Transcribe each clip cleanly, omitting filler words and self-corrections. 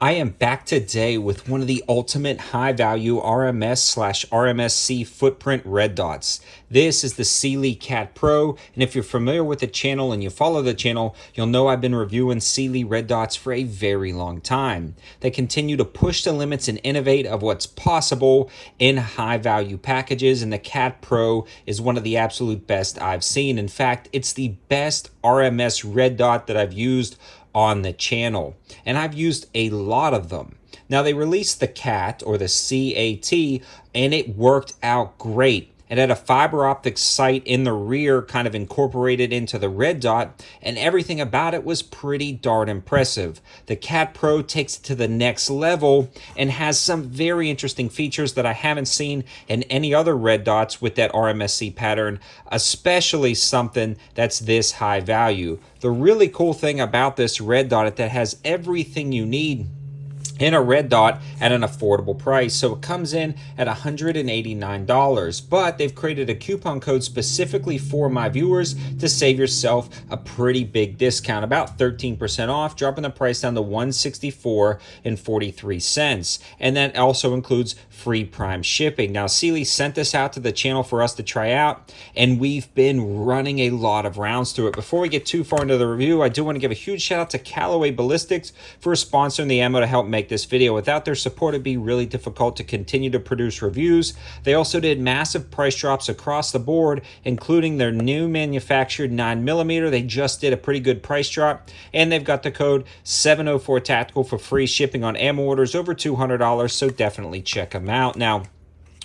I am back today with one of the ultimate high-value RMS/RMSC footprint red dots. This is the Cyelee Cat Pro, and if you're familiar with the channel and you follow the channel, you'll know I've been reviewing Cyelee red dots for a very long time. They continue to push the limits and innovate of what's possible in high-value packages, and the Cat Pro is one of the absolute best I've seen. In fact, it's the best RMS red dot that I've used on the channel, and I've used a lot of them. Now, they released the CAT, or the CAT, and it worked out great. It had a fiber optic sight in the rear kind of incorporated into the red dot, and everything about it was pretty darn impressive. The Cat Pro takes it to the next level and has some very interesting features that I haven't seen in any other red dots with that RMSC pattern, especially something that's this high value. The really cool thing about this red dot is that it has everything you need in a red dot at an affordable price. So it comes in at $189, but they've created a coupon code specifically for my viewers to save yourself a pretty big discount, about 13% off, dropping the price down to $164.43. And that also includes free Prime shipping. Now, Cyelee sent this out to the channel for us to try out, and we've been running a lot of rounds through it. Before we get too far into the review, I do want to give a huge shout out to Callaway Ballistics for sponsoring the ammo to help make this video. Without their support, it'd be really difficult to continue to produce reviews. They also did massive price drops across the board, including their new manufactured 9mm. They just did a pretty good price drop, and they've got the code 704TACTICAL for free shipping on ammo orders over $200, so definitely check them out. Now,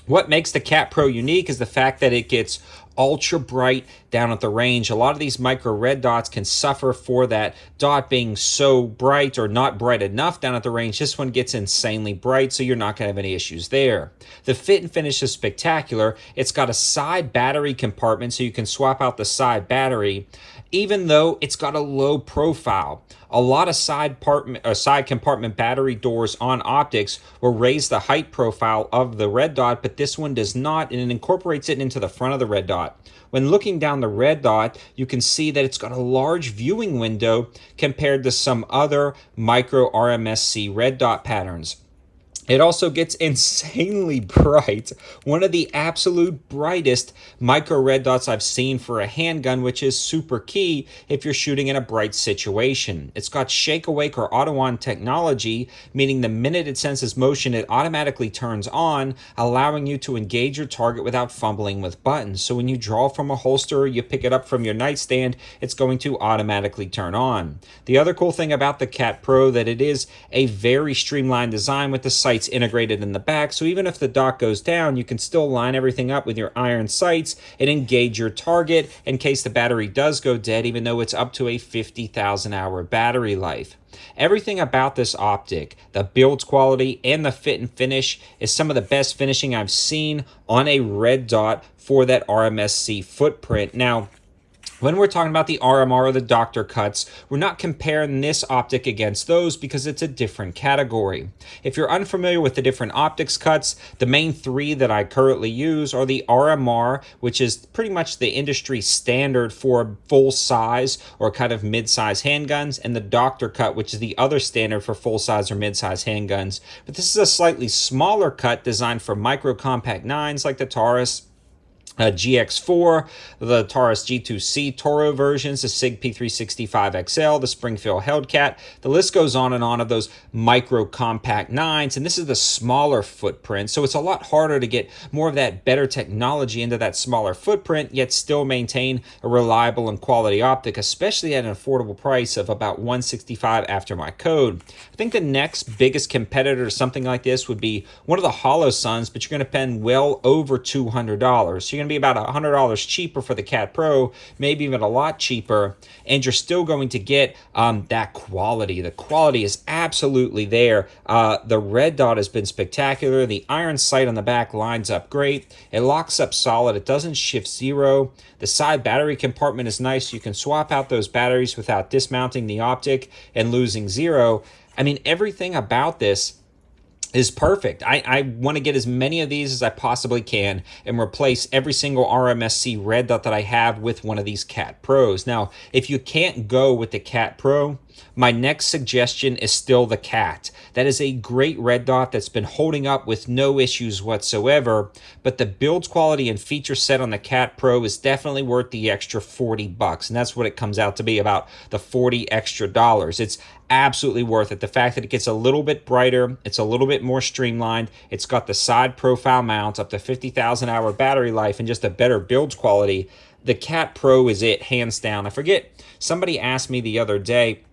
what makes the Cat Pro unique is the fact that it gets ultra bright down at the range. A lot of these micro red dots can suffer for that dot being so bright or not bright enough down at the range. This one gets insanely bright, so you're not going to have any issues there. The fit and finish is spectacular. It's got a side battery compartment, so you can swap out the side battery, even though it's got a low profile. A lot of side compartment battery doors on optics will raise the height profile of the red dot, but this one does not, and it incorporates it into the front of the red dot. When looking down the red dot, you can see that it's got a large viewing window compared to some other micro RMSC red dot patterns. It also gets insanely bright, one of the absolute brightest micro red dots I've seen for a handgun, which is super key if you're shooting in a bright situation. It's got shake awake or auto on technology, meaning the minute it senses motion, it automatically turns on, allowing you to engage your target without fumbling with buttons. So when you draw from a holster or you pick it up from your nightstand, it's going to automatically turn on. The other cool thing about the Cat Pro that it is a very streamlined design with the sights integrated in the back, so even if the dot goes down, you can still line everything up with your iron sights and engage your target in case the battery does go dead, even though it's up to a 50,000 hour battery life. Everything about this optic, the build quality and the fit and finish, is some of the best finishing I've seen on a red dot for that RMSC footprint. Now, when we're talking about the RMR or the doctor cuts, we're not comparing this optic against those because it's a different category. If you're unfamiliar with the different optics cuts, the main three that I currently use are the RMR, which is pretty much the industry standard for full size or kind of mid-size handguns, and the doctor cut, which is the other standard for full size or mid-size handguns. But this is a slightly smaller cut designed for micro compact 9s like the Taurus GX4, the Taurus G2C Toro versions, the SIG P365XL, the Springfield Hellcat. The list goes on and on of those micro compact 9s, and this is the smaller footprint, so it's a lot harder to get more of that better technology into that smaller footprint, yet still maintain a reliable and quality optic, especially at an affordable price of about $165 after my code. I think the next biggest competitor to something like this would be one of the Holosuns, but you're going to spend well over $200. So you're going to be about $100 cheaper for the Cat Pro, maybe even a lot cheaper, and you're still going to get that quality. The quality is absolutely there. The red dot has been spectacular. The iron sight on the back lines up great. It locks up solid. It doesn't shift zero. The side battery compartment is nice. You can swap out those batteries without dismounting the optic and losing zero. I mean, everything about this is perfect. I want to get as many of these as I possibly can and replace every single RMSC red dot that I have with one of these Cat Pros. Now, if you can't go with the Cat Pro, my next suggestion is still the Cat. That is a great red dot that's been holding up with no issues whatsoever, but the build quality and feature set on the Cat Pro is definitely worth the extra $40, and that's what it comes out to be, about the $40 extra. It's absolutely worth it. The fact that it gets a little bit brighter, it's a little bit more streamlined, it's got the side profile mounts, up to 50,000 hour battery life, and just a better build quality. The Cat Pro is it, hands down. I forget, somebody asked me the other day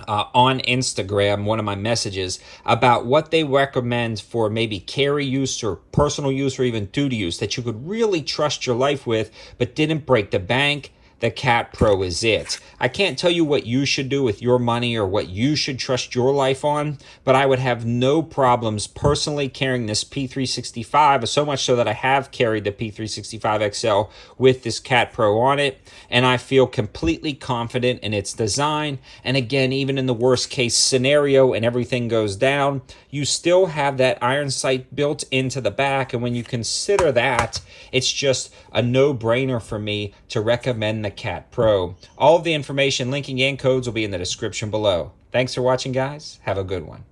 on Instagram, one of my messages, about what they recommend for maybe carry use or personal use or even duty use that you could really trust your life with but didn't break the bank. The Cat Pro is it. I can't tell you what you should do with your money or what you should trust your life on, but I would have no problems personally carrying this P365, so much so that I have carried the P365 XL with this Cat Pro on it, and I feel completely confident in its design. And again, even in the worst case scenario and everything goes down, you still have that iron sight built into the back, and when you consider that, it's just a no-brainer for me to recommend the Cat Pro. All of the information, linking, and codes will be in the description below. Thanks for watching, guys. Have a good one.